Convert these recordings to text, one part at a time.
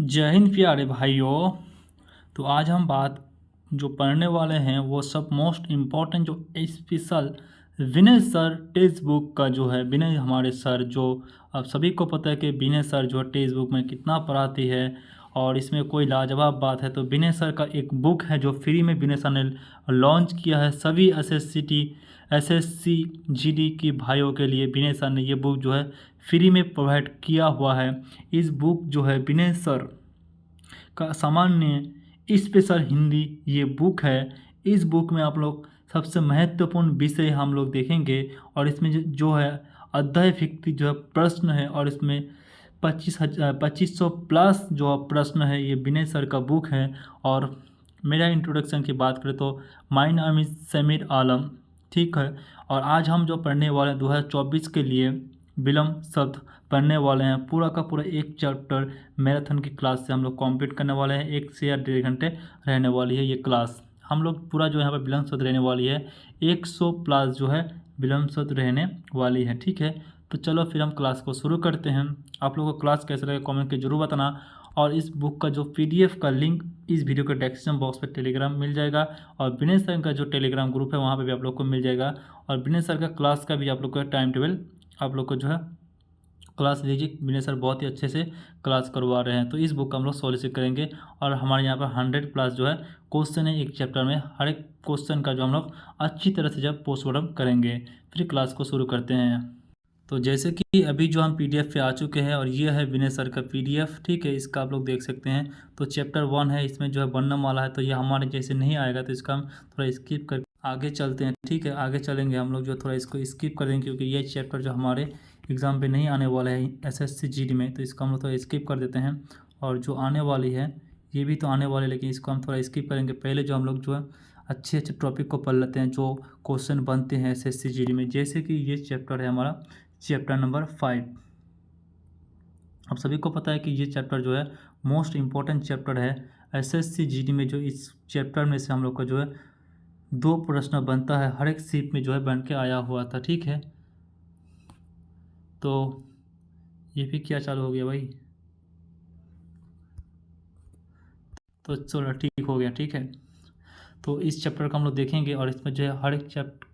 जय हिंद प्यारे भाइयों। तो आज हम बात जो पढ़ने वाले हैं वो सब मोस्ट इम्पॉर्टेंट जो स्पेशल विनय सर टेक्स्ट बुक का जो है विनय हमारे सर जो अब सभी को पता है कि विनय सर जो टेक्स्ट बुक में कितना पढ़ाती है और इसमें कोई लाजवाब बात है। तो विनय सर का एक बुक है जो फ्री में विनय सर ने लॉन्च किया है सभी एसएससी जीडी की भाइयों के लिए। विनय सर ने ये बुक जो है फ्री में प्रोवाइड किया हुआ है। इस बुक जो है विनय सर का सामान्य स्पेशल हिंदी ये बुक है। इस बुक में आप लोग सबसे महत्वपूर्ण विषय हम लोग देखेंगे और इसमें जो है अध्याय भित्तिक जो है प्रश्न है और इसमें 2500 प्लस जो प्रश्न है। ये विनय सर का बुक है। और मेरा इंट्रोडक्शन की बात करें तो माय नेम इज़ समीर आलम, ठीक है। और आज हम जो पढ़ने वाले हैं 2024 के लिए विलंब शब्द पढ़ने वाले हैं। पूरा का पूरा एक चैप्टर मैराथन की क्लास से हम लोग कंप्लीट करने वाले हैं। 1 से या 1.5 घंटे रहने वाली है ये क्लास। हम लोग पूरा जो यहाँ पर विलंब शब्द रहने वाली है 100 प्लस जो है विलंब शब्द रहने वाली है, ठीक है। तो चलो फिर हम क्लास को शुरू करते हैं। आप लोगों को क्लास कैसे लगे कमेंट के जरूर बताना। और इस बुक का जो पीडीएफ का लिंक इस वीडियो के डिस्क्रिप्शन बॉक्स पर टेलीग्राम मिल जाएगा और विनय सर का जो टेलीग्राम ग्रुप है वहाँ पे भी आप लोग को मिल जाएगा। और विनय सर का क्लास का भी आप लोग का टाइम टेबल आप लोग को जो है क्लास लीजिए। विनय सर बहुत ही अच्छे से क्लास करवा रहे हैं। तो इस बुक का हम लोग सॉल्यूशन करेंगे और हमारे यहाँ पर 100 प्लस जो है क्वेश्चन है एक चैप्टर में। हर एक क्वेश्चन का जो हम लोग अच्छी तरह से जब पोस्टमार्टम करेंगे। फिर क्लास को शुरू करते हैं। तो जैसे कि अभी जो हम पीडीएफ पे आ चुके हैं और ये है विनय सर का पीडीएफ, ठीक है। इसका आप लोग देख सकते हैं। तो चैप्टर 1 है, इसमें जो है वर्णम वाला है। तो ये हमारे जैसे नहीं आएगा तो इसका हम थोड़ा स्किप कर आगे चलते हैं, ठीक है। आगे चलेंगे हम लोग जो थोड़ा इसको स्किप कर देंगे क्योंकि ये चैप्टर जो हमारे एग्ज़ाम पे नहीं आने वाला है एसएससी जीडी में। तो इसको हम लोग थोड़ा स्किप कर देते हैं। और जो आने वाली है ये भी तो आने वाली है लेकिन इसको हम थोड़ा स्किप करेंगे। पहले जो हम लोग जो है अच्छे अच्छे टॉपिक को पढ़ लेते हैं जो क्वेश्चन बनते हैं एसएससी जीडी में। जैसे कि ये चैप्टर है हमारा चैप्टर नंबर 5। आप सभी को पता है कि ये चैप्टर जो है मोस्ट इम्पॉर्टेंट चैप्टर है एसएससी जीडी में। जो इस चैप्टर में से हम लोग का जो है 2 प्रश्न बनता है, हर एक शिफ्ट में जो है बन के आया हुआ था, ठीक है। तो ये भी क्या चालू हो गया भाई? तो चलो ठीक हो गया, ठीक है। तो इस चैप्टर को हम लोग देखेंगे और इसमें जो है हर एक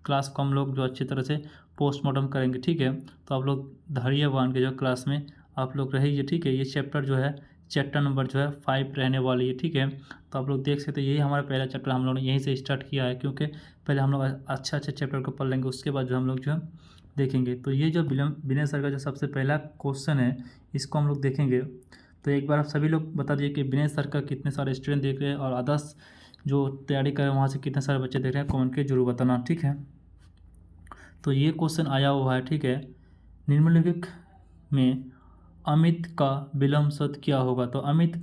क्लास को हम लोग जो अच्छी तरह से पोस्टमार्टम करेंगे, ठीक है। तो आप लोग धैर्य वन के जो क्लास में आप लोग रहिए, ठीक है। ये चैप्टर जो है चैप्टर नंबर जो है 5 रहने वाली है, ठीक है। तो आप लोग देख सकते हैं यही हमारा पहला चैप्टर हम लोग ने यहीं से स्टार्ट किया है क्योंकि पहले हम लोग अच्छा चैप्टर को पढ़ लेंगे उसके बाद जो हम लोग जो है देखेंगे। तो ये जो विनय सर का जो सबसे पहला क्वेश्चन है इसको हम लोग देखेंगे। तो एक बार आप सभी लोग बता दिए कि विनय सर का कितने सारे स्टूडेंट देख रहे हैं और अदर्स जो तैयारी कर रहे हैं वहाँ से कितने सारे बच्चे देख रहे हैं कमेंट के जरूर बताना, ठीक है। तो ये क्वेश्चन आया हुआ है, ठीक है। निम्नलिखित में अमित का विलंब शब्द क्या होगा? तो अमित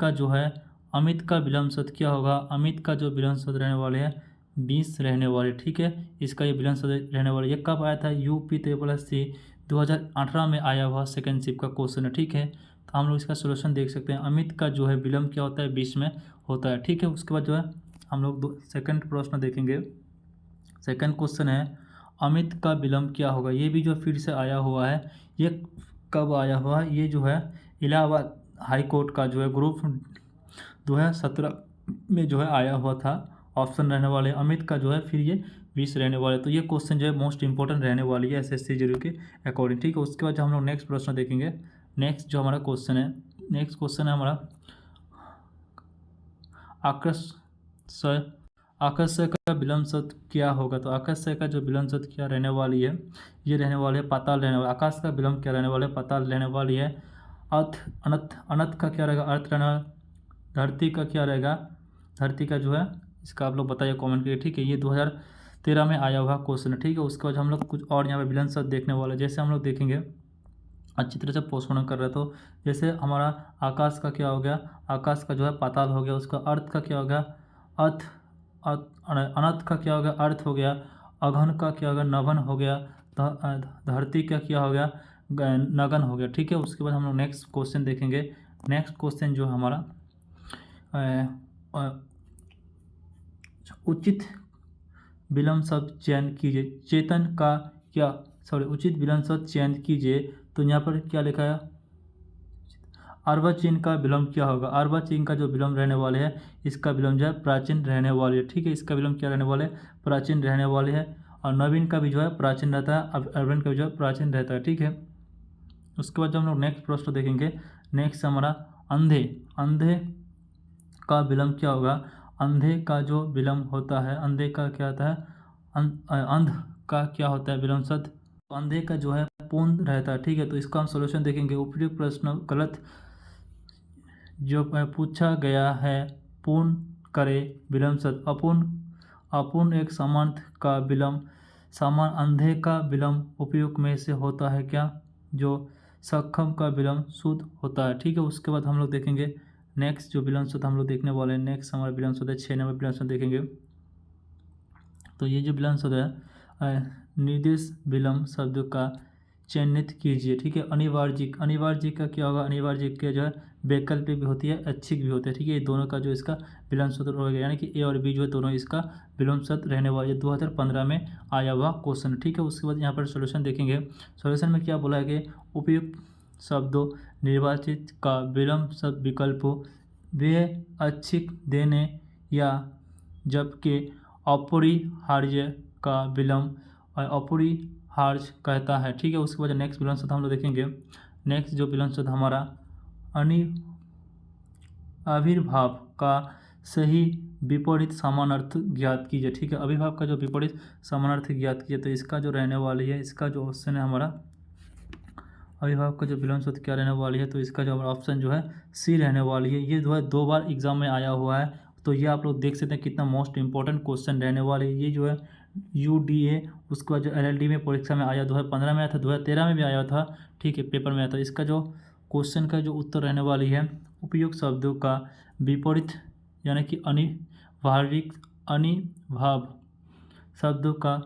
का विलंब शब्द क्या होगा? अमित का जो विलंब शब्द रहने वाले हैं 20 रहने वाले, ठीक है। इसका ये विलंब शब्द रहने वाले ये कब आया था? यूपी SSC 2018 में आया हुआ सेकेंड शिफ्ट का क्वेश्चन है, ठीक है। तो हम लोग इसका सोल्यूशन देख सकते हैं। अमित का जो है विलंब क्या होता है? 20 में होता है, ठीक है। उसके बाद जो है हम लोग सेकंड प्रश्न देखेंगे। सेकंड क्वेश्चन है अमित का विलंब क्या होगा? ये भी जो फिर से आया हुआ है। ये कब आया हुआ है? ये जो है इलाहाबाद हाई कोर्ट का जो है ग्रुप 2017 में जो है आया हुआ था। ऑप्शन रहने वाले अमित का जो है फिर ये 20 रहने वाले। तो ये क्वेश्चन जो है मोस्ट इंपॉर्टेंट रहने वाली है एसएससी जीडी के अकॉर्डिंग, ठीक है। उसके बाद जो हम लोग नेक्स्ट प्रश्न देखेंगे। नेक्स्ट जो हमारा क्वेश्चन है हमारा आकाशय का विलंब शब्द क्या होगा? तो आकाशय का जो विलंब शब्द क्या रहने वाली है? ये रहने वाले है पाताल रहने वाला। आकाश का विलंब क्या रहने वाले? पाताल रहने वाली है। अनंत का क्या रहेगा? अर्थ रहने वाला। धरती का क्या रहेगा? धरती का जो है इसका आप लोग बताइए कमेंट करके, ठीक है। ये 2013 में आया हुआ क्वेश्चन है, ठीक है। उसके बाद हम लोग कुछ और यहाँ पे विलंब शब्द देखने वाले। जैसे हम लोग देखेंगे अच्छी तरह से पोस्टमार्टम कर रहे हैं। तो जैसे हमारा आकाश का क्या हो गया? आकाश का जो है पाताल हो गया। उसका अर्थ का क्या हो गया? अर्थ अनंत का क्या हो गया? अर्थ हो गया। अघन का क्या हो गया? नभन हो गया। धरती का क्या हो गया? नगन हो गया, ठीक है। उसके बाद हम लोग नेक्स्ट क्वेश्चन देखेंगे। नेक्स्ट क्वेश्चन जो हमारा उचित विलंब शब्द चयन कीजिए। चेतन का क्या उचित विलंब शब्द चयन कीजिए। तो यहाँ पर क्या लिखा है? अर्वाचीन का विलोम क्या होगा? अर्वाचीन का जो विलोम रहने वाले है, इसका विलोम जो है प्राचीन रहने वाले है। ठीक है, इसका विलोम क्या रहने वाले? प्राचीन रहने वाले है। और नवीन का भी जो है प्राचीन रहता है, अर्बन का भी जो है प्राचीन रहता है। ठीक है, उसके बाद जो हम लोग नेक्स्ट प्रश्न देखेंगे, नेक्स्ट हमारा अंधे। अंधे का विलोम क्या होगा? अंधे का जो विलोम होता है, अंधे का क्या होता है? अंध का क्या होता है विलोम शब्द? अंधे का जो है पूर्ण रहता है। ठीक है, तो इसका हम सॉल्यूशन देखेंगे। उपयुक्त प्रश्न गलत जो पूछा गया है, पूर्ण करे विलोम शब्द। अपूर्ण, अपूर्ण एक समानार्थ का विलोम, समान। अंधे का विलोम उपयुक्त में से होता है क्या? जो सक्षम का विलोम शुद्ध होता है। ठीक है, उसके बाद हम लोग देखेंगे नेक्स्ट जो विलोम शब्द हम लोग देखने वाले हैं। नेक्स्ट हमारा विलोम शब्द है 6 नंबर विलोम शब्द देखेंगे। तो ये जो विलोम शब्द है, निर्देश विलोम शब्द का चयनित कीजिए। ठीक है, अनिवार्य। अनिवार्य का क्या होगा? अनिवार्य का जो है वैकल्पिक भी होती है, ऐच्छिक भी होती है। ठीक है, ये दोनों का जो इसका विलोम शब्द हो गया, यानी कि ए और बी जो है दोनों इसका विलोम शब्द रहने वाला है। 2015 में आया हुआ क्वेश्चन। ठीक है, उसके बाद यहाँ पर सॉल्यूशन देखेंगे। सॉल्यूशन में क्या बोला है कि उपयुक्त शब्दों निर्वाचित का विलोम शब्द विकल्पों वे ऐच्छिक देने या जबकि अपरिहार्य का विलोम अपरिहार्य कहता है। ठीक है, उसके बाद नेक्स्ट विलोम शब्द हम लोग देखेंगे। नेक्स्ट जो विलोम शब्द हमारा आविर्भाव का सही विपरीत समानार्थक ज्ञात कीजिए। ठीक है, आविर्भाव का जो विपरीत समानार्थक ज्ञात कीजिए, तो इसका जो रहने वाली है, इसका जो ऑप्शन है हमारा आविर्भाव का जो विलोम शब्द क्या रहने वाली है, तो इसका जो ऑप्शन जो है सी रहने वाली है। ये जो है 2 बार एग्जाम में आया हुआ है, तो ये आप लोग देख सकते हैं कितना मोस्ट इंपॉर्टेंट क्वेश्चन रहने वाले। ये जो है UDA, उसके बाद जो LLD में परीक्षा में आया, 2015 में आया था, 2013 में भी आया था। ठीक है, पेपर में आया था। इसका जो क्वेश्चन का जो उत्तर रहने वाली है, उपयुक्त शब्दों का विपरीत यानी कि अनिवार्यिक अनिभाव शब्दों का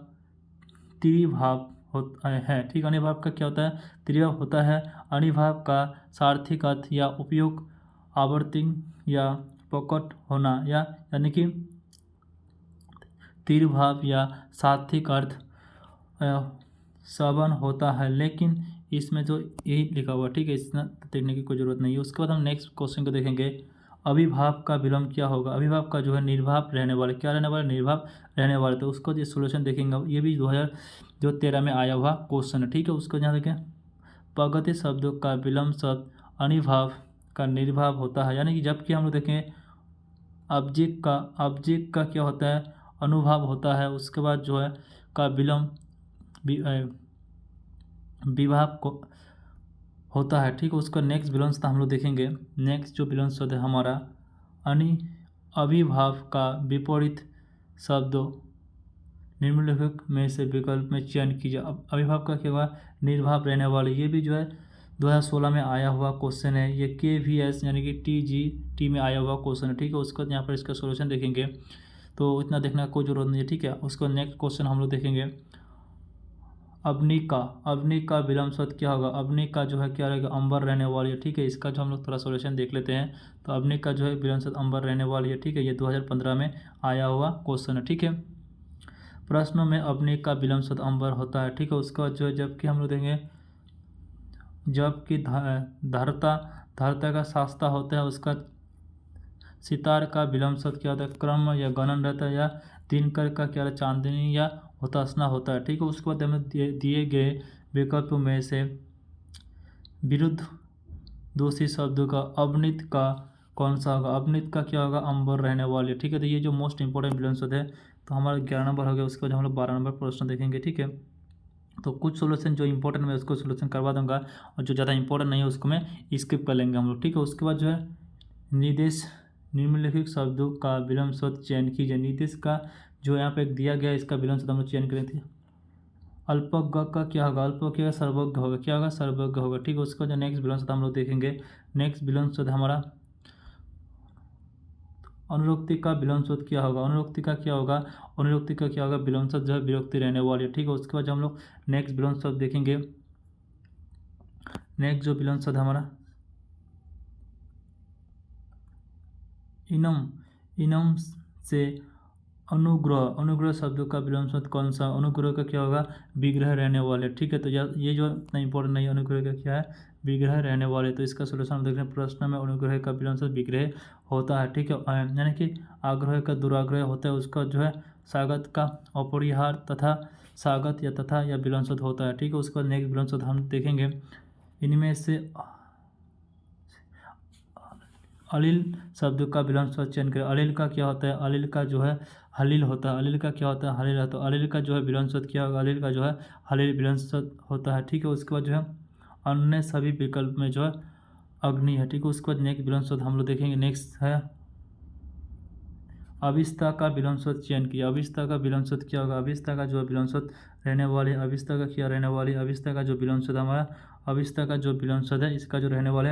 त्रिभाव होता है। ठीक, अनिभाव का क्या होता है? त्रिभाव होता है। अनिभाव का सार्थिक अर्थ या उपयोग आवर्ती या प्रकट होना, या यानी कि त्रिभाव या सार्थिक अर्थ समान होता है, लेकिन इसमें जो यही लिखा हुआ। ठीक है, इतना देखने की कोई ज़रूरत नहीं है। उसके बाद हम नेक्स्ट क्वेश्चन को देखेंगे। अभिभाव का विलोम क्या होगा? अभिभाव का जो है निर्भाव रहने वाले, क्या रहने वाले? निर्भाव रहने वाले। तो उसको जो सोल्यूशन देखेंगे, ये भी 2013 में आया हुआ क्वेश्चन है। ठीक है, उसको यहाँ देखें। प्रगति शब्दों का विलोम शब्द अनिभाव का निर्भाव होता है, यानी कि जबकि हम लोग देखें ऑब्जेक्ट का क्या होता है? अनुभाव होता है। उसके बाद जो है का विलोम विभाव को होता है। ठीक है, उसका नेक्स्ट विलोम शब्द हम लोग देखेंगे। नेक्स्ट जो विलोम शब्द है हमारा अभिभाव का विपरीत शब्दों निम्नलिखित में से विकल्प में चयन कीजिए। अब अभिभाव का क्या होगा? निर्भाव रहने वाले। ये भी जो है 2016 में आया हुआ क्वेश्चन है। ये KVS यानी कि TGT में आया हुआ क्वेश्चन है। ठीक है, उसको यहाँ पर इसका सोल्यूशन देखेंगे, तो इतना देखने का कोई जरूरत नहीं है। ठीक है, उसको नेक्स्ट क्वेश्चन हम लोग देखेंगे। अवनी का विलोम शब्द क्या होगा? अवनी का जो है क्या रहेगा? अंबर रहने वाली है। ठीक है, इसका जो हम लोग थोड़ा सोल्यूशन देख लेते हैं। तो अवनी का जो है विलोम शब्द अंबर रहने वाली है। ठीक है, ये 2015 में आया हुआ क्वेश्चन है। ठीक है, प्रश्नों में अवनी का विलोम शब्द अंबर होता है। ठीक है, उसके बाद जो है जबकि हम लोग देंगे, जबकि धरता का शास्ता होता है, उसका सितार का विलोम शब्द क्या होता है? क्रम या गणन रहता है, या दिनकर का क्या है? चांदनी या हुताशना होता है। ठीक है, उसके बाद हमें दिए गए विकल्पों में से विरुद्ध दोषी शब्दों का अवनित का कौन सा होगा? अवनित का क्या होगा? अंबर रहने वाले। ठीक है, तो ये जो मोस्ट इंपॉर्टेंट विलोम शब्द है, तो हमारा 11 नंबर हो गया। उसके बाद हम लोग 12 नंबर प्रश्न देखेंगे। ठीक है, तो कुछ सोल्यूशन जो इंपॉर्टेंट मैं उसको सोल्यूशन करवा दूंगा, और जो ज़्यादा इंपॉर्टेंट नहीं है उसको मैं स्किप कर लेंगे हम लोग। ठीक है, उसके बाद जो है निर्देश निम्नलिखित शब्दों का विलोम शब्द चयन कीजिए। निर्देश का जो यहाँ पे दिया गया, इसका विलोम शब्द हम लोग चयन करें थे। अल्पज्ञ का क्या होगा? अल्पज्ञ का सर्वज्ञ होगा। क्या होगा? सर्वज्ञ होगा। ठीक है, उसका जो नेक्स्ट विलोम शब्द हम लोग देखेंगे। नेक्स्ट विलोम शब्द हमारा अनुरोक्ति का विलोम शब्द क्या होगा? अनुरोक्ति का क्या होगा? अनुरोक्ति का क्या होगा? विलोम शब्द जो है विरोक्ति रहने वाली है। ठीक है, उसके बाद हम लोग नेक्स्ट विलोम शब्द देखेंगे। नेक्स्ट जो विलोम शब्द हमारा इनम से अनुग्रह शब्दों का विलोम शब्द कौन सा? अनुग्रह का क्या होगा? विग्रह रहने वाले। ठीक है, तो ये जो इतना इंपॉर्टेंट नहीं है। अनुग्रह का क्या है? विग्रह रहने वाले। तो इसका सोल्यूशन हम देख रहे हैं, प्रश्न में अनुग्रह का विलोम विग्रह होता है, ठीक है। यानी कि आग्रह का दुराग्रह होता है, उसका जो है स्वागत का अपरिहार तथा स्वागत या तथा या विलोम होता है, ठीक है। उसके बाद नेक्स्ट विलोम हम देखेंगे, इनमें से अलिल शब्द का विलोम चयन करें। अलिल का क्या होता है, अलिल का जो है हलील होता है। अलिल का क्या होता है, हलील होता है। अलिल का जो है विलोम क्या होगा, अलिल का जो है हलील विलोम होता है, ठीक है। उसके बाद जो है अन्य सभी विकल्प में जो है अग्नि है, ठीक है। उसके बाद नेक्स्ट विलोम हम लोग देखेंगे। नेक्स्ट है अविस्ता का विलोम चयन किया। अविस्ता का विलोम क्या होगा, अविस्ता का जो विलोम रहने वाले, अविस्ता का क्या रहने वाली, अविस्ता का जो विलोम हमारा, अविस्ता का जो विलोम है इसका जो रहने वाले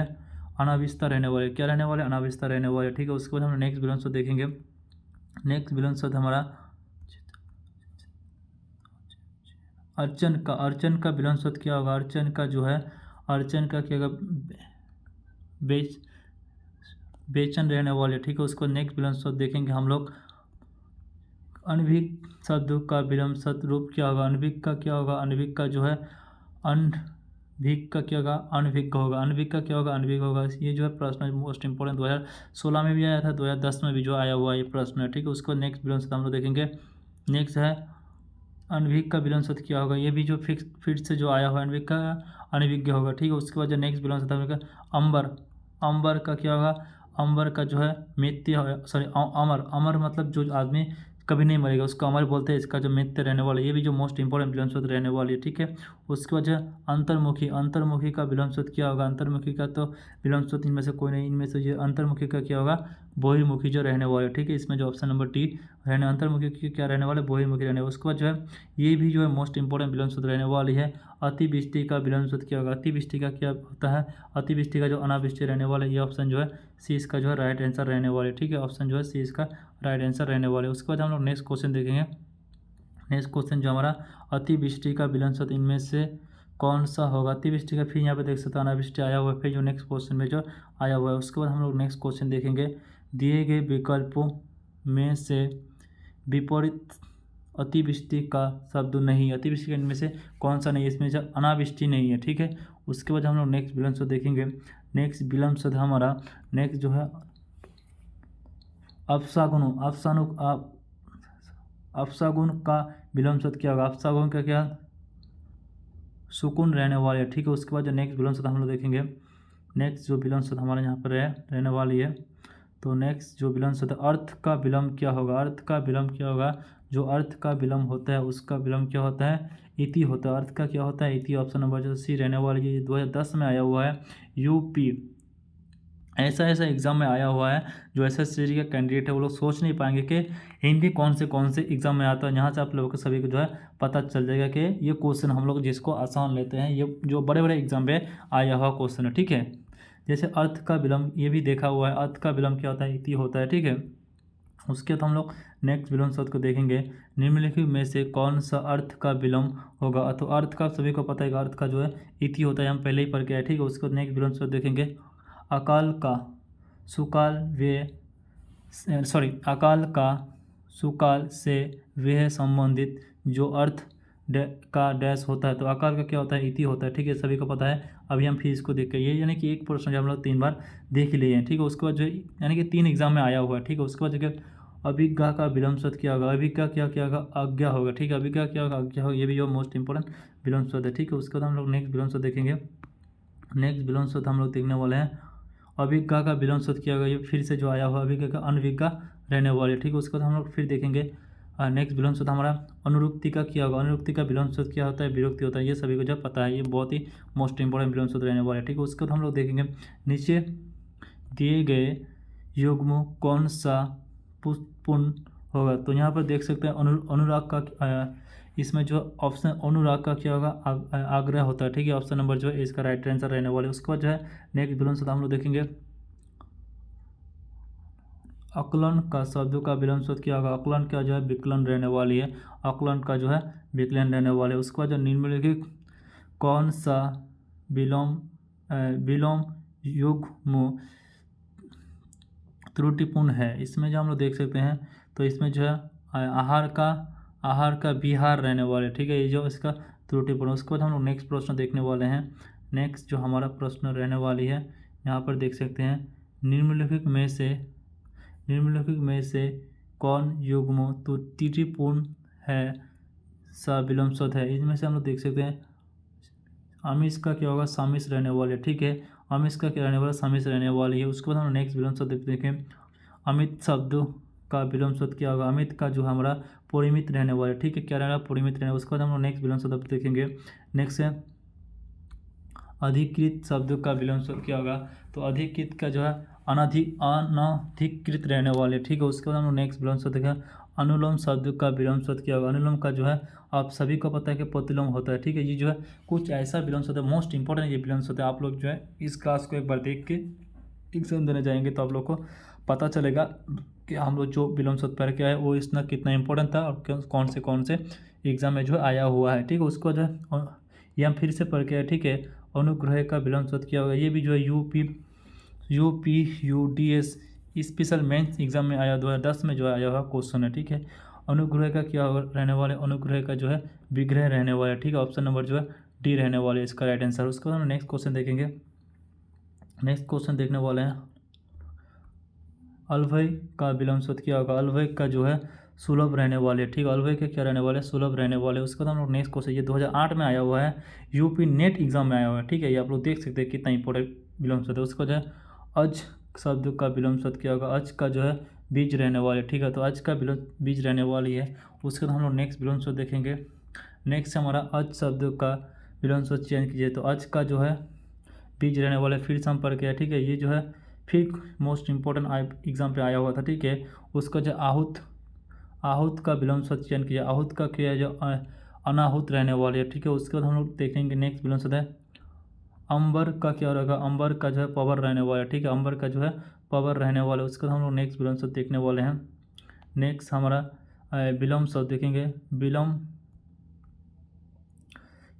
अनाविस्ता रहने वाले, क्या रहने वाले, अनाविस्ता रहने वाले, ठीक है। उसके बाद हम नेक्स्ट विलोम देखेंगे। नेक्स्ट विलोम हमारा अर्चन का। अर्चन का विलोम क्या होगा, अर्चन का जो है, अर्चन का क्या होगा, बेचन रहने वाले, ठीक है। उसको नेक्स्ट विलोम देखेंगे हम लोग। अनभिक शब्द का विलोम रूप क्या होगा, अनभिक का क्या होगा, अनभिक का जो है अनभिक का क्या होगा, अनभिज्ञ होगा। अनभिक का क्या होगा, अनभिज्ञ होगा। ये जो है प्रश्न मोस्ट इंपॉर्टेंट 2016 में भी आया था, 2010 में भी जो आया हुआ ये प्रश्न है, ठीक है। उसको नेक्स्ट विलोम हम लोग देखेंगे। नेक्स्ट है अनभिज्ञ का विलोम क्या होगा, ये भी जो फिर से जो आया हुआ है, अनभिज्ञ का अनभिज्ञ होगा, ठीक है। उसके बाद जो नेक्स्ट विलोम होगा अंबर। अंबर का क्या होगा, अंबर का जो है मित्य, सॉरी अमर। अमर मतलब जो आदमी कभी नहीं मरेगा उसको अमर बोलते हैं। इसका जो मित्य रहने वाला, ये भी जो मोस्ट इंपॉर्टेंट विलोम शब्द रहने वाली है, ठीक है। उसके बाद जो अंतर्मुखी। अंतर्मुखी का विलोम शब्द क्या होगा, अंतर्मुखी का तो विलोम शब्द इनमें से कोई नहीं, इनमें से ये अंतर्मुखी का क्या होगा, बहिर्मुखी जो रहने वाले, ठीक है। इसमें जो ऑप्शन नंबर टी रहने, अंतर्मुखी की क्या रहने वाले, बहिर्मुखी रहने वाले। उसके बाद जो है ये भी जो है मोस्ट इंपॉर्टेंट विलोम शब्द रहने वाली है। अतिवृष्टि का विलोम शब्द क्या होगा, अतिवृष्टि का क्या होता है, अतिवृष्टि का जो अनावृष्टि रहने वाला, ये ऑप्शन जो है सी इसका जो है राइट आंसर रहने वाले, ठीक है। ऑप्शन जो है सी इसका राइट आंसर रहने वाले। उसके बाद हम लोग नेक्स्ट क्वेश्चन देखेंगे। नेक्स्ट क्वेश्चन जो हमारा अतिवृष्टि का विलोम शब्द इनमें से कौन सा होगा। अतिवृष्टि का फिर यहाँ पे देख सकते हैं अनावृष्टि आया हुआ है, फिर जो नेक्स्ट क्वेश्चन में जो आया हुआ है। उसके बाद हम लोग नेक्स्ट क्वेश्चन देखेंगे, दिए गए विकल्पों में से विपरीत अतिवृष्टि का शब्द नहीं, अतिवृष्टि का इनमें से कौन सा नहीं है, इसमें जो अनावृष्टि नहीं है, ठीक है। उसके बाद हम लोग नेक्स्ट विलोम शब्द देखेंगे। नेक्स्ट विलोम शब्द हमारा नेक्स्ट जो है अपसागुन। अपसागुन का विलोम शब्द क्या होगा, अपसागुन का क्या सुकून रहने वाले है, ठीक है। उसके बाद जो नेक्स्ट विलोम शब्द हम लोग देखेंगे। नेक्स्ट जो विलोम शब्द हमारे यहाँ पर रहने वाली है, तो नेक्स्ट जो विलोम शब्द अर्थ का विलोम क्या होगा, अर्थ का विलोम क्या होगा, जो अर्थ का विलोम होता है उसका विलोम क्या होता है, इति होता है। अर्थ का क्या होता है, इति। ऑप्शन नंबर जो सी रहने वाली है, 2010 में आया हुआ है। यूपी ऐसा एग्ज़ाम में आया हुआ है, जो एसएससी का कैंडिडेट है वो लोग सोच नहीं पाएंगे कि हिंदी कौन से एग्ज़ाम में आता है। यहाँ से आप लोगों को सभी को जो है पता चल जाएगा कि ये क्वेश्चन हम लोग जिसको आसान लेते हैं, ये जो बड़े बड़े एग्जाम में आया हुआ क्वेश्चन है, ठीक है। जैसे अर्थ का विलोम, ये भी देखा हुआ है, अर्थ का विलोम क्या होता है, इति होता है, ठीक है। उसके बाद हम लोग नेक्स्ट विलोम शब्द को देखेंगे। निम्नलिखित में से कौन सा अर्थ का विलोम होगा, तो अर्थ का सभी को पता है, अर्थ का जो है इति होता है, हम पहले ही पढ़ के आए, ठीक है। उसके बाद नेक्स्ट विलोम शब्द देखेंगे। अकाल का सुकाल सुकाल से वे संबंधित जो अर्थ का डैश होता है, तो अकाल का क्या होता है, इति होता है, ठीक है। सभी को पता है। अभी हम फिर इसको देख के, ये यानी कि एक प्रश्न जो हम लोग 3 बार देख ही लिए हैं, ठीक है। उसके बाद जो यानी कि 3 एग्जाम में आया हुआ है, ठीक है। उसके बाद देखिए अभिज्ञा का विलोम शब्द क्या होगा, अभिज्ञा क्या होगा, आज्ञा होगा, ठीक है। अभिज्ञा क्या होगा, आज्ञा होगा, ये भी जो मोस्ट इंपॉर्टेंट विलोम शब्द है, ठीक है। उसके बाद हम लोग नेक्स्ट विलोम शब्द देखेंगे। नेक्स्ट विलोम शब्द हम लोग देखने वाले हैं अभिज्ञा का विलोम शब्द किया गया, ये फिर से जो आया हुआ अभिज्ञा का अनभिज्ञा रहने वाले, ठीक है। उसके बाद हम लोग फिर देखेंगे नेक्स्ट विलोम शब्द हमारा अनुरुक्ति का क्या होगा, अनुरुक्ति का विलोम शब्द क्या होता है, विरुक्ति होता है, ये सभी को जब पता है, ये बहुत ही मोस्ट इंपॉर्टेंट विलोम शब्द रहने वाले, ठीक है। उसके बाद हम लोग देखेंगे नीचे दिए गए युग्म कौन सा पुष्पपूर्ण होगा, तो यहाँ पर देख सकते हैं अनुराग का इसमें जो ऑप्शन अनुराग का क्या होगा, आग्रह होता है, ठीक है। ऑप्शन नंबर जो है इसका राइट आंसर रहने वाले। उसके बाद जो है नेक्स्ट विलोम शब्द हम लोग देखेंगे। अकलन का शब्दों का विलोम शब्द क्या होगा, अकलन का जो है विकलन रहने वाली है, अकलन का जो है विकलन रहने वाले। उसके बाद जो निम्नलिखित कौन सा विलोम युग्म त्रुटिपूर्ण है, इसमें जो हम लोग देख सकते हैं, तो इसमें जो है आहार का विहार रहने वाले, ठीक है। ये जो इसका त्रुटिपूर्ण। उसके बाद हम लोग नेक्स्ट प्रश्न देखने वाले हैं। नेक्स्ट जो हमारा प्रश्न रहने वाली है, यहाँ पर देख सकते हैं, निम्नलिखित में से कौन युग्म तो त्रुटिपूर्ण है, सविलोम है। इनमें से हम लोग देख सकते हैं, आमिष का क्या होगा, सामिश रहने वाले, ठीक है। आमिष का क्या रहने वाला, सामिश रहने वाली है। उसके बाद हम नेक्स्ट विलोम शब्द देखें, अमित शब्द का विलोम शब्द क्या होगा, अमित का जो हमारा परिमित रहने वाला, ठीक है, क्या रहना, परिमित रहने। उसके बाद हम लोग नेक्स्ट विलोम शब्द देखेंगे। नेक्स्ट है अधिकृत शब्द का विलोम शब्द क्या होगा, तो अधिकृत का जो है अनधिकृत रहने वाले, ठीक है। उसके बाद हम लोग नेक्स्ट विलोम शब्द देखें, अनुलोम शब्द का विलोम शब्द क्या होगा। अनुलोम का जो है आप सभी को पता है कि प्रतिलोम होता है, ठीक है। ये जो है कुछ ऐसा विलोम शब्द है, मोस्ट इंपॉर्टेंट ये विलोम शब्द है। आप लोग जो है इस क्लास को एक बार देख के एग्जाम देने जाएंगे तो आप लोग को पता चलेगा कि हम लोग जो विलोम शब्द पढ़ के आए वो इसना कितना इंपॉर्टेंट था और कौन से एग्जाम में जो है आया हुआ है, ठीक है। उसको जो है ये हम फिर से पढ़ के आए, ठीक है। अनुग्रह का विलोम शब्द क्या होगा, ये भी जो है UPUDS स्पेशल मेंस एग्जाम में आया 2010 में जो आया हुआ क्वेश्चन है, ठीक है। अनुग्रह का क्या रहने वाले, अनुग्रह का जो है विग्रह रहने वाला, ठीक है। ऑप्शन नंबर जो है डी रहने वाले इसका राइट आंसर। उसके बाद हम नेक्स्ट क्वेश्चन देखेंगे। नेक्स्ट क्वेश्चन देखने वाले हैं, अलवय का विलोम शब्द क्या होगा। अलवय का जो है सुलभ रहने वाले, ठीक है। अलवय के क्या रहने वाले, सुलभ रहने वाले। उसके बाद हम लोग नेक्स्ट क्वेश्चन, ये 2008 में आया हुआ है, यूपी नेट एग्जाम में आया हुआ है, ठीक है। ये आप लोग देख सकते हैं कितना इंपॉर्टेंट विलोम शब्द है। उसका जो है अज शब्द का विलोम शब्द क्या होगा, अज का जो है बीज रहने वाले, ठीक है। तो अज का विलोम बीज रहने वाली है। उसके बाद हम लोग नेक्स्ट विलोम शब्द देखेंगे। नेक्स्ट हमारा अज शब्द का विलोम शब्द चेंज कीजिए, तो अज का जो है बीज रहने वाले, फिर से हम पढ़ के, ठीक है। ये जो है फिर मोस्ट इंपॉर्टेंट एग्जाम पे आया हुआ था, ठीक है। उसका जो आहूत का विलोम शब्द चयन किया, आहूत का क्या है, जो अनाहुत रहने वाले है, ठीक है। उसके बाद हम लोग देखेंगे नेक्स्ट विलोम शब्द है अंबर का क्या रहेगा, अंबर का जो है पवर रहने वाला, ठीक है। अंबर का जो है पवर रहने वाला। उसके बाद हम लोग नेक्स्ट विलोम शब्द देखने वाले हैं। नेक्स्ट हमारा विलोम शब्द देखेंगे, विलोम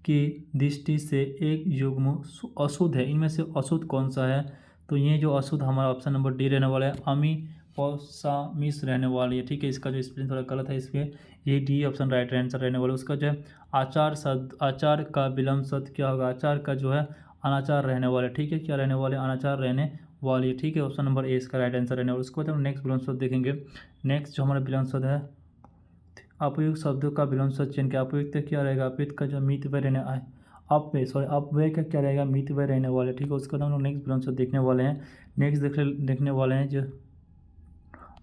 की दृष्टि से एक युग्म अशुद्ध है, इनमें से अशुद्ध कौन सा है, तो ये जो अशुद्ध हमारा ऑप्शन नंबर डी रहने वाला है, अमी पौसामिस रहने वाली है, ठीक है। इसका जो स्पेलिंग थोड़ा गलत है, इसमें ये डी ऑप्शन राइट आंसर रहने वाला है। उसका जो है आचार शब्द, आचार का विलोम शब्द क्या होगा, आचार का जो है अनाचार रहने वाला है, ठीक है। क्या रहने वाले, अनाचार रहने वाली है, ठीक है। ऑप्शन नंबर ए इसका राइट आंसर रहने वाला है। उसके बाद हम नेक्स्ट विलोम शब्द देखेंगे। नेक्स्ट जो हमारा विलोम शब्द है अपयुक्त शब्दों का विलोम शब्द चयन किया। अपयुक्त क्या रहेगा, अपयुक्त का जो मित व रहने अपव्यय का क्या रहेगा, मित व रहने वाले, ठीक है। उसके बाद हम लोग नेक्स्ट विलोम शब्द देखने वाले हैं। नेक्स्ट देखने वाले हैं जो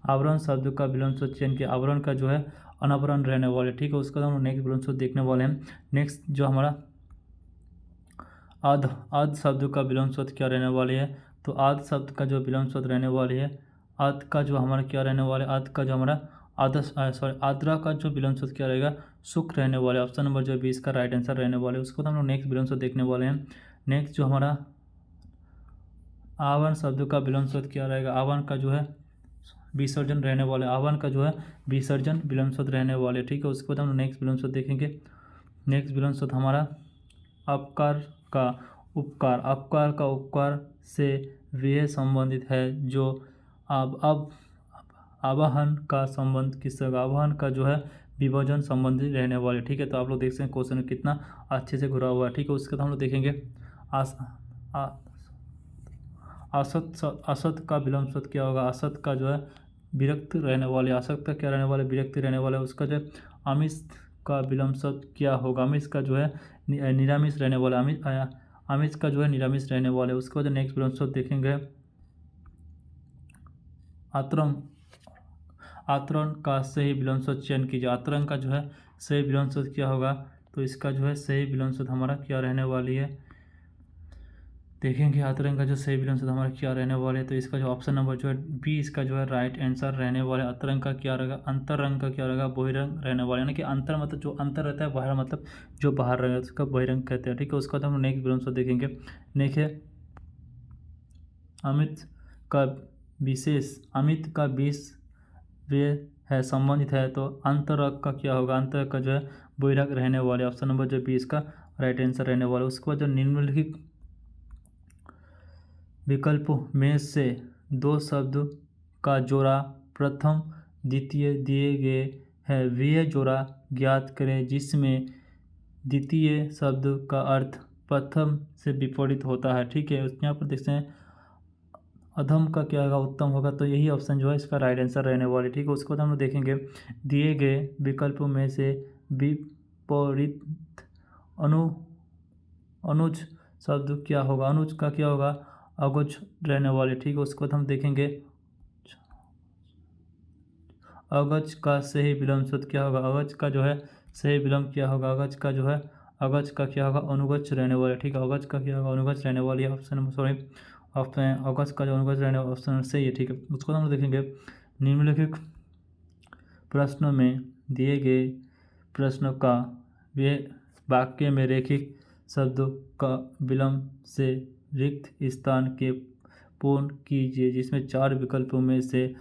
आवरण शब्द का विलोम शब्द चयन किया। आवरण का जो है अनावरण रहने वाले, ठीक है। उसके बाद हम लोग नेक्स्ट विलोम शब्द देखने वाले हैं। नेक्स्ट जो हमारा आद शब्द का विलोम शब्द क्या रहने वाली है, तो आद शब्द का जो विलोम शब्द रहने वाली है, आद का जो हमारा क्या रहने वाला है, आद का जो हमारा आद्रा का जो विलोम शब्द क्या रहेगा, सुख रहने वाले। ऑप्शन नंबर जो 20 का राइट आंसर रहने वाले। उसको हम लोग नेक्स्ट विलोम शब्द देखने वाले हैं। नेक्स्ट जो हमारा आवन शब्द का विलोम शब्द क्या रहेगा, आवन का जो है विसर्जन रहने वाले, आवन का जो है विसर्जन विलोम शब्द रहने वाले, ठीक है। उसके बाद हम लोग नेक्स्ट विलोम शब्द देखेंगे। नेक्स्ट विलोम शब्द हमारा अपकार का उपकार, अपकार का उपकार से वह संबंधित है जो अब आवाहन का संबंध किससे होगा, आवाहन का जो है विभाजन संबंधी रहने वाले, ठीक है। तो आप लोग देख सकते हैं क्वेश्चन में कितना अच्छे से घुरा हुआ है, ठीक है। उसके बाद हम लोग देखेंगे असत का विलोम शब्द क्या होगा, असत का जो है विरक्त रहने वाले, असत का क्या रहने वाले, विरक्ति रहने वाले। उसका जो है आमिष का विलोम शब्द क्या होगा, आमिष का जो है निरामिष रहने वाला, आमिष का जो है निरामिष रहने वाले। उसके बाद नेक्स्ट विलोम शब्द देखेंगे आत्रम, आतरण का सही विलोम शब्द चयन कीजिए। आतरण का जो है सही विलोम शब्द क्या होगा, तो इसका जो है सही विलोम शब्द हमारा क्या रहने वाली है, देखेंगे आतरंग का जो सही विलोम शब्द हमारा क्या रहने वाले है, तो इसका जो ऑप्शन नंबर जो है बी इसका जो है राइट आंसर रहने वाले। अतरंग का क्या रहेगा, अंतरंग का क्या रहेगा, बहिरंग रहने वाले, यानी कि अंतर मतलब जो अंतर रहता है, बाहर मतलब जो बाहर रहेगा उसका बहिरंग कहते हैं, ठीक है। उसका तो हम नेक्स्ट विलोम शब्द देखेंगे। देखिए अमित का विशेष, अमित का विष वे है संबंधित है, तो अंतरक का क्या होगा, अंतरक का जो है बहिरंग रहने वाले। ऑप्शन नंबर जो बी इसका राइट आंसर रहने वाला। उसके बाद जो निम्नलिखित विकल्पों में से दो शब्द का जोड़ा प्रथम द्वितीय दिए गए है, वह जोड़ा ज्ञात करें जिसमें द्वितीय शब्द का अर्थ प्रथम से विपरीत होता है। ठीक है, यहाँ पर देखते हैं अधम का क्या होगा, उत्तम होगा, तो यही ऑप्शन जो है इसका राइट आंसर रहने वाली। ठीक है, उसको तो हम लोग देखेंगे दिए गए विकल्पों में से विपरीत अनु अनुज शब्द क्या होगा, अनुज का क्या होगा, अगुच रहने वाले। ठीक है, उसको तो हम देखेंगे अगज का सही विलोम शब्द क्या होगा, अगज का जो है सही विलोम क्या होगा, अगज का जो है अगज का क्या होगा, अनुगच रहने वाला। ठीक है, अगज का क्या होगा, अनुगच रहने वाली है। ऑप्शन नंबर सॉरी ऑप्शन अगज का जो अनुगच रहने वाला ऑप्शन सही है। ठीक है, उसको हम देखेंगे निम्नलिखित प्रश्नों में दिए गए प्रश्नों का वे वाक्य में रेखिक शब्दों का विलोम से रिक्त स्थान के पूर्ण कीजिए, जिसमें 4 विकल्पों में से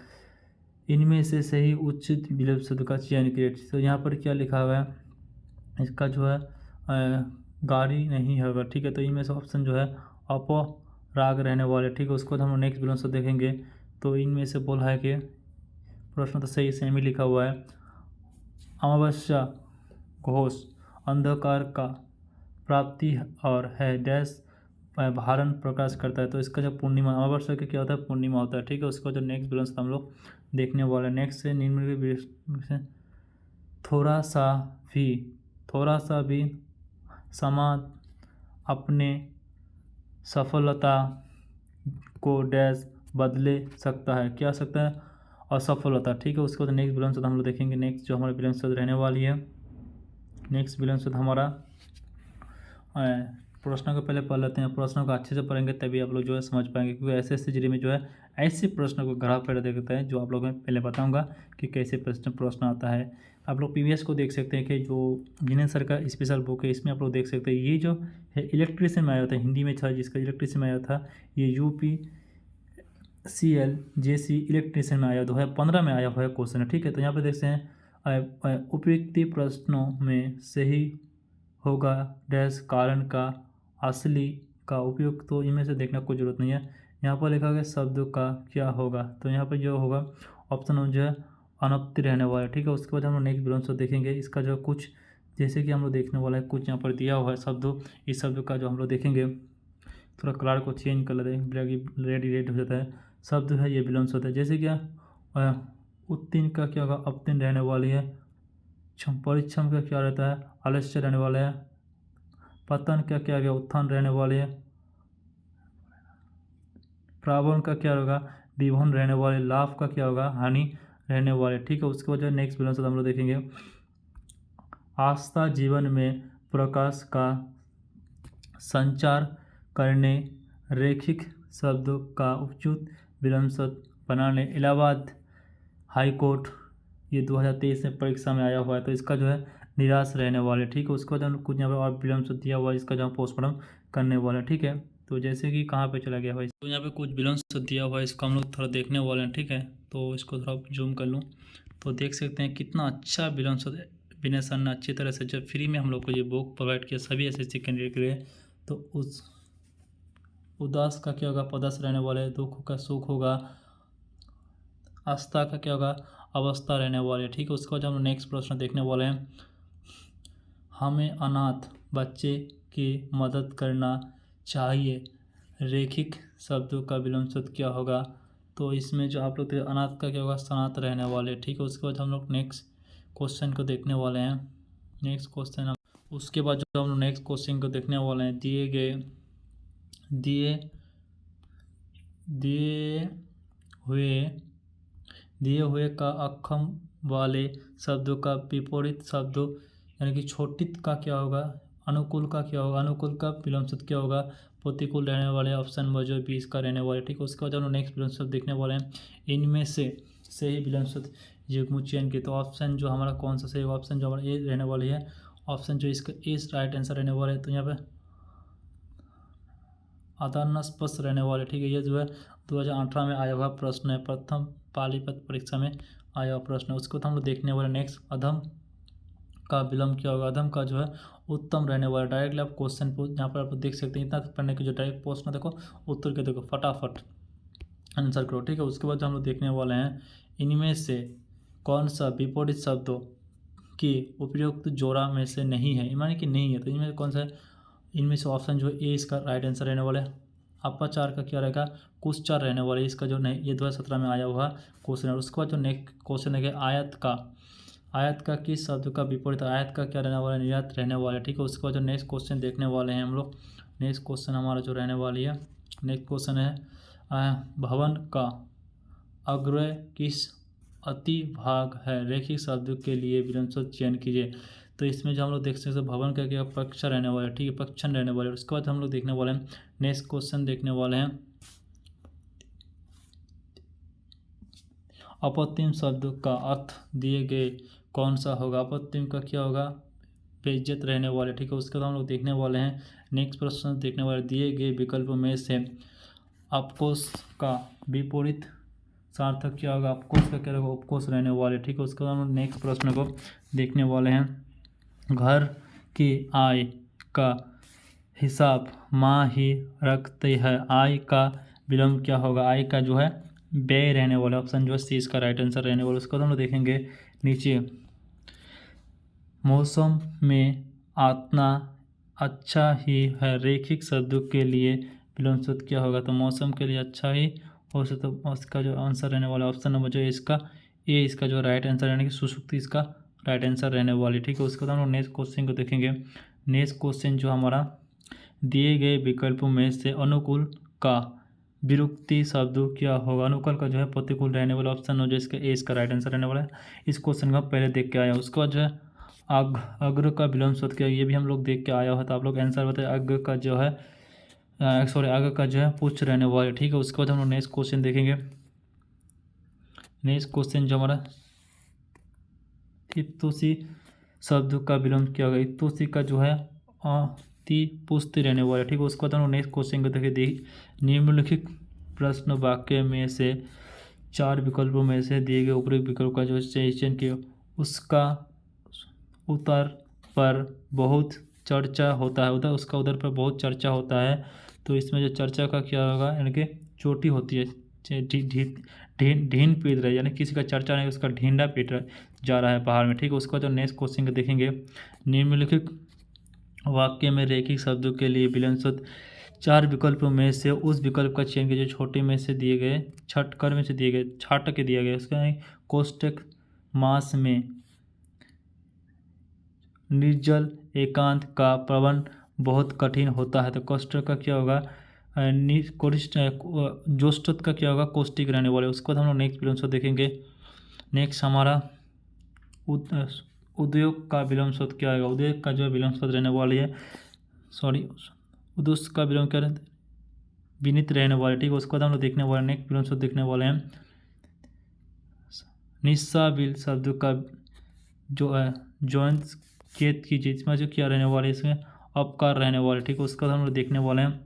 इनमें से सही उचित विलोम शब्द का चयन करिए। तो यहाँ पर क्या लिखा हुआ है, इसका जो है गाड़ी नहीं होगा। ठीक है, तो इनमें से ऑप्शन जो है अपराग रहने वाले। ठीक है, उसको हम नेक्स्ट विलोम शब्द देखेंगे। तो इनमें से बोला है कि प्रश्न तो सही सेम ही लिखा हुआ है, अमावस्या घोष अंधकार का प्राप्ति और है डैश भारण प्रकाश करता है। तो इसका जो पूर्णिमा अमावस्या का क्या होता है, पूर्णिमा होता है। ठीक है, उसका जो नेक्स्ट बैलेंस हम लोग देखने वाले हैं। नेक्स्ट से निम्नलिखित से थोड़ा सा भी समाज अपने सफलता को डैश बदले सकता है, क्या सकता है, असफलता। ठीक है, उसके बाद नेक्स्ट बैलेंस हम लोग देखेंगे। नेक्स्ट जो हमारी बैलेंस रहने वाली है, नेक्स्ट बैलेंस हमारा प्रश्नों को पहले पढ़ लेते हैं। प्रश्नों को अच्छे से पढ़ेंगे तभी आप लोग जो है समझ पाएंगे, क्योंकि ऐसे जी में जो है ऐसे प्रश्नों को ग्राफ पर देखते हैं जो आप लोगों में पहले बताऊंगा कि कैसे प्रश्न आता है। आप लोग पीवीएस को देख सकते हैं कि जो विनय सर का स्पेशल बुक है, इसमें आप लोग देख सकते हैं ये जो है इलेक्ट्रिशियन में आया था, हिंदी में था जिसका इलेक्ट्रिशियन में आया था, ये UPCL JC इलेक्ट्रिशियन में आया 2015 में आया हुआ है क्वेश्चन है। ठीक है, तो यहाँ पर देखते हैं उपयुक्त प्रश्नों में सही होगा डैश कारण का असली का उपयोग, तो इनमें से देखना कोई ज़रूरत नहीं है। यहाँ पर लिखा गया शब्द का क्या होगा, तो यहाँ पर जो होगा ऑप्शन जो है अनप्ति रहने वाला है। ठीक है, उसके बाद हम लोग नेक्स्ट बैलेंस देखेंगे। इसका जो कुछ जैसे कि हम लोग देखने वाला है, कुछ यहाँ पर दिया हुआ है शब्द, इस शब्द का जो हम लोग देखेंगे, थोड़ा कलर को चेंज कर लेते हैं, रेड हो जाता है। शब्द है ये बैलेंस होता है, जैसे क्या उत्तीर्ण का क्या होगा, अपतीर्ण रहने वाली है। परिश्रम का क्या रहता है, आलस्य रहने वाले हैं। पतन का क्या गया, उत्थान रहने वाले है। प्रावण का क्या होगा, विभन रहने वाले। लाभ का क्या होगा, हानि रहने वाले। ठीक है, उसके बाद नेक्स्ट बैलेंस हम लोग देखेंगे। आस्था जीवन में प्रकाश का संचार करने रैखिक शब्दों का उपयुक्त विलोम शब्द बनाने इलाहाबाद हाई कोर्ट ये 2023 में परीक्षा में आया हुआ है, तो इसका जो है निराश रहने वाले। ठीक है, उसको जो कुछ यहाँ पर और विलोम शब्द दिया हुआ है, इसका जो पोस्टमार्टम करने वाला है। ठीक है, तो जैसे कि कहाँ पे चला गया भाई, तो यहाँ पे कुछ विलोम शब्द दिया हुआ है, इसको हम लोग थोड़ा देखने वाले हैं। ठीक है, तो इसको थोड़ा जूम कर लूँ तो देख सकते हैं कितना अच्छा विलोम शब्द विनय सर ने अच्छी तरह से जब फ्री में हम लोग को ये बुक प्रोवाइड किया सभी SSC कैंडिडेट के लिए। तो उस उदास का क्या होगा, पदास रहने वाले। दुख का सुख होगा। आस्था का क्या होगा, अवस्था रहने वाले। ठीक है, उसके बाद हम नेक्स्ट प्रश्न देखने वाले हैं। हमें अनाथ बच्चे की मदद करना चाहिए, रैखिक शब्दों का विलोम शब्द क्या होगा, तो इसमें जो आप लोग अनाथ का क्या होगा, सनाथ रहने वाले। ठीक है, उसके बाद हम लोग नेक्स्ट क्वेश्चन को देखने वाले हैं। नेक्स्ट क्वेश्चन उसके बाद जो हम लोग नेक्स्ट क्वेश्चन को देखने वाले हैं, दिए हुए का अक्षम वाले शब्दों का विपरीत शब्दों यानी कि छोटित का क्या होगा, अनुकूल का क्या होगा, अनुकूल का विलोम शब्द क्या होगा, प्रतिकूल रहने वाले। ऑप्शन नंबर जो 20 का रहने वाले। ठीक है, उसके बाद हम नेक्स्ट विलोम शब्द देखने वाले हैं। इनमें से सही विलोम शब्द युग्म चयन के, तो ऑप्शन जो हमारा कौन सा सही, ऑप्शन जो हमारा ए रहने वाली है। ऑप्शन जो इसका ए राइट आंसर रहने वाला है, तो यहाँ पे आधारस्पर्श रहने वाले। ठीक है, ये जो है 2018 में आया हुआ प्रश्न है, प्रथम पालीपत परीक्षा में आया हुआ प्रश्न है। उसको तो हम लोग देखने वाले। नेक्स्ट अधम का विलोम क्या होगा, अधम का जो है उत्तम रहने वाला। डायरेक्टली आप क्वेश्चन को यहाँ पर आप देख सकते हैं, इतना पढ़ने की जो डायरेक्ट प्रश्न देखो, उत्तर के देखो, फटाफट आंसर करो। ठीक है, उसके बाद हम लोग देखने वाले हैं इनमें से कौन सा विपरीत शब्दों की उपयुक्त जोड़ा में से नहीं है, मानी कि नहीं है, तो इनमें कौन सा है, इनमें से ऑप्शन जो ए इसका राइट आंसर रहने वाला है। आपका 4 का क्या रहेगा, कुछ 4 रहने वाला है। इसका जो नहीं, ये 2017 में आया हुआ क्वेश्चन है। उसके बाद जो नेक्स्ट क्वेश्चन है आयत का किस शब्द का विपरीत, आयत का क्या रहने वाला है, निर्यात रहने वाला है। ठीक है, उसके बाद जो नेक्स्ट क्वेश्चन देखने वाले हैं हम लोग। नेक्स्ट क्वेश्चन हमारा जो रहने वाली है, नेक्स्ट क्वेश्चन है भवन का अग्रय किस अति भाग है, रैखिक शब्द के लिए विलोम शब्द चयन कीजिए। तो इसमें जो हम लोग देख सकते हैं भवन का क्या पक्ष रहने वाला है। ठीक है, पक्षन रहने वाले। उसके बाद हम लोग देखने वाले हैं, नेक्स्ट क्वेश्चन देखने वाले हैं अपत्यम शब्द का अर्थ दिए गए कौन सा होगा। अपत्यम का क्या होगा, बेइज्जत रहने वाले। ठीक है, उसके बाद हम लोग देखने वाले हैं नेक्स्ट प्रश्न देखने वाले, दिए गए विकल्पों में से अपकोष का विपरीत सार्थक क्या होगा। अपकोष का क्या होगा, उपकोष रहने वाले। ठीक है, उसके बाद हम लोग नेक्स्ट प्रश्न को देखने वाले हैं, घर की आय का हिसाब माँ ही रखती है, आय का विलोम क्या होगा, आय का जो है व्यय रहने वाला। ऑप्शन जो है सी इसका राइट आंसर रहने वाला। उसके बाद हम लोग देखेंगे नीचे, मौसम में आतना अच्छा ही है, रैखिक शब्दों के लिए विलोम शब्द क्या होगा। तो मौसम के लिए अच्छा ही हो सकता, तो उसका जो आंसर रहने वाला ऑप्शन नंबर जो है इसका ए इसका जो राइट आंसर यानी कि सुसुप्ति इसका राइट आंसर रहने वाली। ठीक है, उसके बाद हम लोग नेक्स्ट क्वेश्चन को देखेंगे। नेक्स्ट क्वेश्चन जो हमारा, दिए गए विकल्पों में से अनुकूल का विरुक्ति शब्द क्या होगा। अनुकूल का जो है प्रतिकूल रहने वाला। ऑप्शन हो जो इसका ए इसका राइट आंसर रहने वाला है। इस क्वेश्चन को पहले देख के आया। उसके बाद जो है अग्र का विलोम शब्द क्या, ये भी हम लोग देख के आया हो, तो आप लोग आंसर बताए। अग्र का जो है अग्र का जो है पुच्छ रहने वाला। ठीक है, उसके बाद हम लोग नेक्स्ट क्वेश्चन देखेंगे। नेक्स्ट क्वेश्चन जो हमारा, इत्तुसी शब्द का विलोम क्या होगा। इत्तुसी का जो है पुष्ट रहने वाला। ठीक है, उसके बाद हम लोग नेक्स्ट क्वेश्चन को देखें, निम्नलिखित प्रश्न वाक्य में से 4 विकल्पों में से दिए गए उपयुक्त विकल्प का जो चयन किया, उसका उत्तर पर बहुत चर्चा होता है। उसका उधर पर बहुत चर्चा होता है। तो इसमें जो चर्चा का क्या होगा, यानी कि चोटी होती है, ढीन पीट रही है, यानी किसी का चर्चा नहीं, उसका ढींडा पीट जा रहा है बाहर में। ठीक है, उसका जो नेक्स्ट क्वेश्चन को देखेंगे, निम्नलिखित वाक्य में रैखिक शब्दों के लिए विलोम शब्द 4 विकल्पों में से उस विकल्प का चयन कीजिए जो छोटे में से दिए गए, छटकर में से दिए गए, छाट के दिया गया। उसका कोष्टक मास में निर्जल एकांत का प्रबंध बहुत कठिन होता है। तो कोष्टक का क्या होगा, जोष्टत का क्या होगा, कोष्टिक रहने वाले। उसके बाद हम लोग नेक्स्ट विलोम शब्द देखेंगे। नेक्स्ट हमारा उद्योग का विलोम शब्द क्या होगा। उद्योग का जो विलोम शब्द रहने वाली है, उद्योग का विलोम क्या रहता है, विनित रहने वाले। ठीक है, उसके बाद हम लोग देखने वाले नेक्स्ट विलोम शब्द देखने वाले हैं, निस्साबिल शब्द का जो है जॉइंट चेत कीजिए, इसमें जो क्या रहने वाले, इसमें अपकार रहने वाले। ठीक है, उसका हम लोग देखने वाले हैं,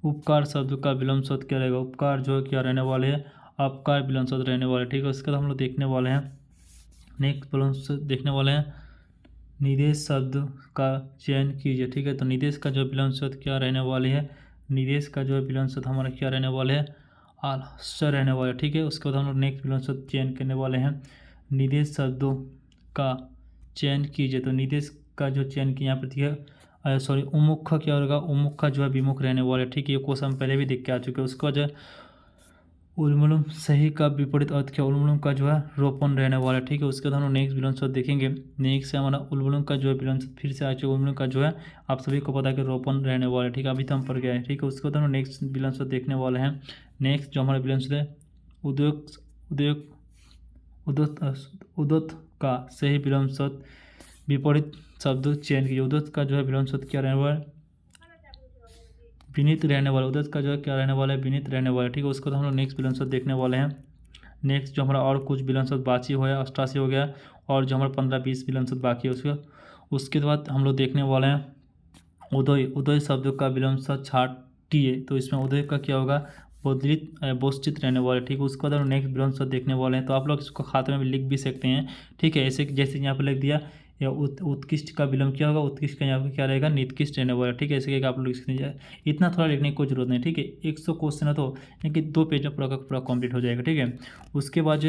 उपकार शब्द का विलोम शब्द क्या रहेगा। उपकार जो है क्या रहने वाले हैं, अपकार विलोम शब्द रहने वाले। ठीक है, उसके बाद हम लोग देखने वाले हैं नेक्स्ट विलोम शब्द देखने वाले हैं, निदेश शब्द का चयन कीजिए। ठीक है, तो निदेश का जो विलोम शब्द क्या रहने वाले है, निदेश का जो है विलोम शब्द हमारा क्या रहने वाले है, आलस्य रहने वाले। ठीक है, उसके बाद हम लोग नेक्स्ट विलोम शब्द चयन करने वाले हैं, निदेश शब्दों का चयन कीजिए। तो निदेश का जो चयन किया यहाँ पर दिया, सॉरी उमुख का क्या होगा, उमुख का जो है विमुख रहने वाले। ठीक है, ये क्वेश्चन पहले भी देख के आ चुके हैं। उसके बाद जो है उल्मुलम सही का विपरीत अर्थ क्या, उल्मुलम का जो है रोपण रहने वाला। ठीक है, उसके बाद हम लोग नेक्स्ट विलोम शब्द देखेंगे। नेक्स्ट से हमारा उल्मुलम का जो है विलोम शब्द फिर से आ चुका, उल्मुलम का जो है आप सभी को पता है कि रोपण रहने वाला है। ठीक है, अभी तो हम पढ़ गए हैं। ठीक है, उसके बाद हम लोग नेक्स्ट विलोम शब्द देखने वाले हैं। नेक्स्ट जो हमारा विलोम शब्द है, उद्योग उद्योग उद्योत का सही विलोम शब्द विपरीत शब्द चयन कीजिए। उद्योत का जो है विलोम शब्द क्या रहने वाला है, विनीत रहने वाला। उद्योत का जो है क्या रहने वाला है, विनीत रहने वाला। ठीक है, उसको तो हम लोग नेक्स्ट विलोम शब्द देखने वाले हैं। नेक्स्ट जो हमारा और कुछ विलोम शब्द बाकी हो गया, 88 हो गया, और जो हमारा 15-20 विलोम शब्द बाकी है उसके बाद हम लोग देखने वाले हैं उदय। उदय शब्द का विलोम शब्द छाटिए। तो इसमें उदय का क्या होगा, बोधित रहने वाले। ठीक है, उसके बाद हम नेक्स्ट विलोम शब्द देखने वाले हैं। तो आप लोग इसको खाते में भी लिख भी सकते हैं। ठीक है, ऐसे जैसे यहाँ पर लिख दिया, या उत्कृष्ट का विलोम क्या होगा, उत्कृष्ट का यहाँ पर क्या रहेगा, निकृष्ट रहने वाला। ठीक है, ऐसे करके आप लोग लिख सकते हैं। इतना थोड़ा लिखने की कोई जरूरत नहीं। ठीक है, 100 क्वेश्चन है तो यानी कि 2 पेज में पूरा कंप्लीट हो जाएगा। ठीक है, उसके बाद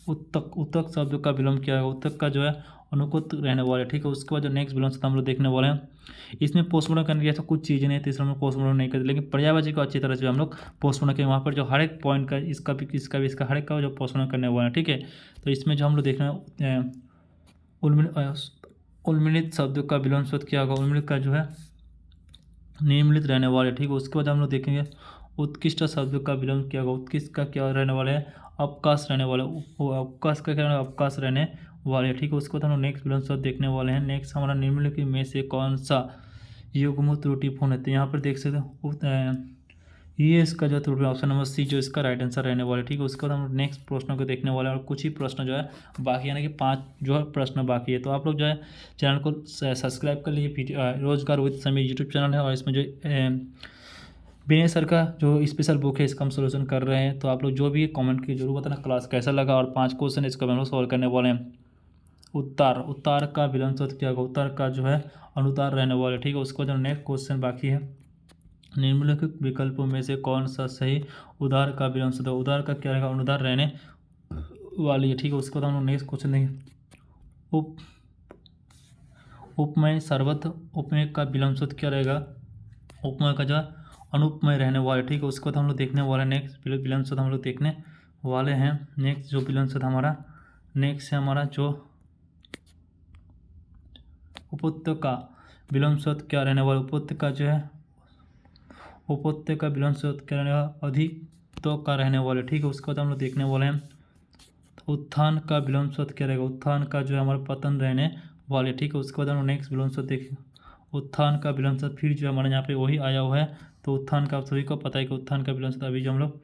उत्तक शब्द का विलोम क्या है, उत्तक का जो है अनुकूल रहने वाले, ठीक है। उसके बाद जो नेक्स्ट विलोम शब्द हम लोग देखने वाले हैं, इसमें पोस्टमॉर्टम करने की ऐसा कुछ चीज़ नहीं है, तीसरा हम लोग पोस्टमॉर्टम नहीं करते, लेकिन पर्यायवाची को अच्छी तरह से हम लोग पोस्टमॉर्टम करेंगे। वहाँ पर जो हर एक पॉइंट का इसका हर एक का जो पोस्टमॉर्टम करने वाला है, ठीक है। तो इसमें जो हम लोग देख रहे हैं उन्मिलित शब्द का विलोम शब्द क्या होगा, उन्मिलित का जो है निम्नलिखित रहने वाले, ठीक है। उसके बाद हम लोग देखेंगे उत्कृष्ट शब्द का विलोम क्या होगा, उत्कृष्ट का क्या रहने वाले है, अवकाश रहने वाले, अवकाश का क्या रहने, अवकाश रहने वाले, ठीक है। उसके बाद हम लोग नेक्स्ट विलोम शब्द देखने वाले हैं। नेक्स्ट हमारा निम्नलिखित में से कौन सा युग्म त्रुटिपूर्ण है, तो यहाँ पर देख सकते हैं ये इसका जो त्रुटि ऑप्शन नंबर सी जो इसका राइट आंसर रहने वाला है, ठीक है। उसके बाद हम नेक्स्ट प्रश्नों को देखने वाले हैं और कुछ ही प्रश्न जो है बाकी, यानी कि 5 जो है प्रश्न बाकी है। तो आप लोग जो है चैनल को सब्सक्राइब कर लीजिए। रोजगार विद समीर यूट्यूब चैनल है और इसमें जो विनय सर का जो स्पेशल बुक है इसका हम सोल्यूशन कर रहे हैं। तो आप लोग जो भी कमेंट की जरूर बताना क्लास कैसा लगा, और 5 क्वेश्चन इसको हम लोग सॉल्व करने वाले हैं। उत्तार का विलोम शब्द क्या होगा, उत्तार का जो है अनुतार रहने वाले, ठीक है। उसको जो नेक्स्ट क्वेश्चन बाकी है, निम्नलिखित विकल्पों में से कौन सा सही उदार का विलोम शब्द है, उदार का क्या रहेगा, अनुदार रहने वाली है, ठीक है। उसके बाद हम लोग नेक्स्ट क्वेश्चन देंगे उपमय सर्वत्र उपमय का विलोम शब्द क्या रहेगा, उपमय का जो है अनुपमय रहने वाले, ठीक है। उसके बाद हम लोग देखने वाले नेक्स्ट विलोम शब्द हम लोग देखने वाले हैं। नेक्स्ट जो विलोम शब्द हमारा नेक्स्ट है हमारा जो उपत्य का विलोम शब्द क्या रहने वाला, उपत्य का जो है उपत्य का विलोम शब्द क्या रहने वाला, अधिक तो का रहने वाले, ठीक है। उसके बाद हम लोग देखने वाले हैं उत्थान का विलोम शब्द क्या रहेगा, उत्थान का जो है हमारा पतन रहने वाले, ठीक है। उसके बाद हम लोग नेक्स्ट विलोम शब्द देखें, उत्थान का विलोम शब्द फिर जो हमारे यहाँ पे वही आया हुआ है। तो उत्थान का आप सभी को पता है कि उत्थान का विलोम शब्द अभी जो हम लोग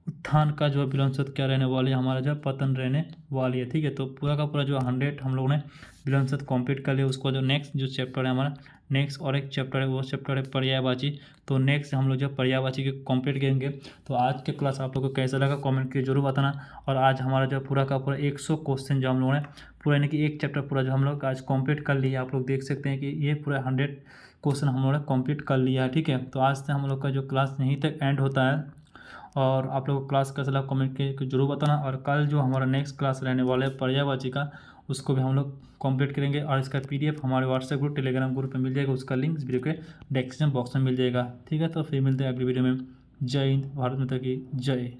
उत्थान का जो है विलोम शब्द क्या रहने वाली है, हमारा जो है पतन रहने वाली है, ठीक है। तो पूरा का पूरा जो 100 हम लोगों ने विलोम शब्द कंप्लीट कर लिया। उसको जो नेक्स्ट जो चैप्टर है हमारा नेक्स्ट और एक चैप्टर है, वो चैप्टर है पर्यायवाची। तो नेक्स्ट हम लोग जब पर्यायवाची के कंप्लीट करेंगे। तो आज के क्लास आप लोगों को कैसा लगा कमेंट करके जरूर बताना। और आज हमारा जो पूरा का पूरा 100 क्वेश्चन जो हम लोगों ने पूरा यानी कि एक चैप्टर पूरा जो हम लोग आज कंप्लीट कर लिया, आप लोग देख सकते हैं कि ये पूरा 100 क्वेश्चन हम लोगों ने कंप्लीट कर लिया है, ठीक है। तो आज से हम लोग का जो क्लास यहीं तक एंड होता है। और आप लोग को क्लास कैसा लगा कमेंट के जरूर बताना। और कल जो हमारा नेक्स्ट क्लास रहने वाला है पर्यायवाची का, उसको भी हम लोग कंप्लीट करेंगे। और इसका PDF हमारे व्हाट्सएप ग्रुप टेलीग्राम ग्रुप पे मिल जाएगा, उसका लिंक इस वीडियो के डिस्क्रिप्शन बॉक्स में मिल जाएगा, ठीक है। तो फिर मिलते हैं अगली वीडियो में। जय हिंद, भारत माता की जय।